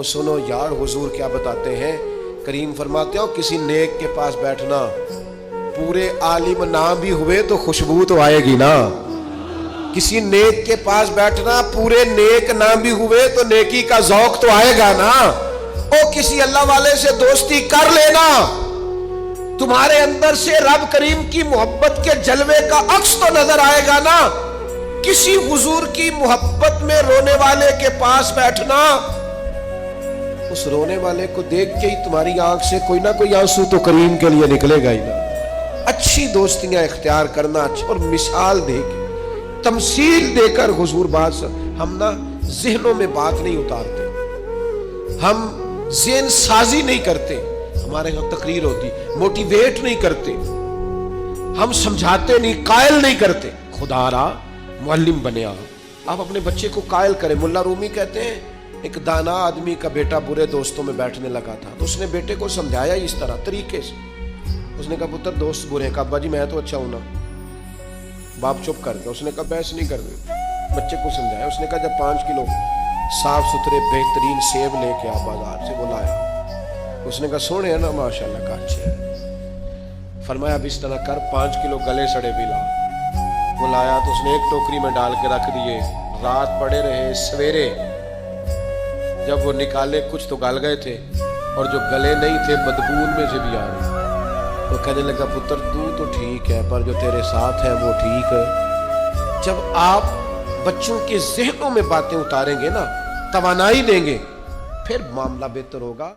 سنو یار حضور کیا بتاتے ہیں، کریم فرماتے ہو کسی نیک کے پاس بیٹھنا، پورے عالم نہ بھی ہوئے تو خوشبو تو آئے گی نا۔ کسی نیک کے پاس بیٹھنا، پورے نیک نہ بھی ہوئے تو نیکی کا ذوق تو آئے گا نا۔ او کسی اللہ والے سے دوستی کر لینا، تمہارے اندر سے رب کریم کی محبت کے جلوے کا عکس تو نظر آئے گا نا۔ کسی حضور کی محبت میں رونے والے کے پاس بیٹھنا، اس رونے والے کو دیکھ کے ہی تمہاری آنکھ سے کوئی نہ کوئی آنسو تو کریم کے لیے نکلے گا ہی نا۔ اچھی دوستیاں اختیار کرنا، اور مثال دے کے، تمثیل دے کر حضور بات ہم نا ذہنوں میں بات نہیں اتارتے، ہم ذہن سازی نہیں کرتے، ہمارے یہاں تقریر ہوتی، موٹیویٹ نہیں کرتے، ہم سمجھاتے نہیں، قائل نہیں کرتے۔ خدا را معلم بنے آپ اپنے بچے کو قائل کریں۔ ملا رومی کہتے ہیں ایک دانا آدمی کا بیٹا برے دوستوں میں بیٹھنے لگا تھا، تو اس نے بیٹے کو سمجھایا اس طرح طریقے سے، اس نے کہا پتر دوست برے ہیں، کہا ابا جی میں تو اچھا ہوں نا۔ باپ چپ کر گیا، اس نے کہا بحث نہیں کر دے، بچے کو سمجھایا۔ اس نے کہا جب 5 کلو صاف ستھرے بہترین سیب لے کے آپ بازار سے بلایا، اس نے کہا سونے ہیں نا ماشاءاللہ، کہا اچھے ہیں۔ فرمایا اب اس طرح کر 5 کلو گلے سڑے بھی لا۔ وہ لایا تو اس نے ایک ٹوکری میں ڈال کے رکھ دیے، رات پڑے رہے، سویرے جب وہ نکالے کچھ تو گل گئے تھے، اور جو گلے نہیں تھے بدبو ان میں سے بھی آ رہے۔ وہ کہنے لگا پتر تو ٹھیک ہے، پر جو تیرے ساتھ ہے وہ ٹھیک ہے۔ جب آپ بچوں کے ذہنوں میں باتیں اتاریں گے نا، توانائی دیں گے، پھر معاملہ بہتر ہوگا۔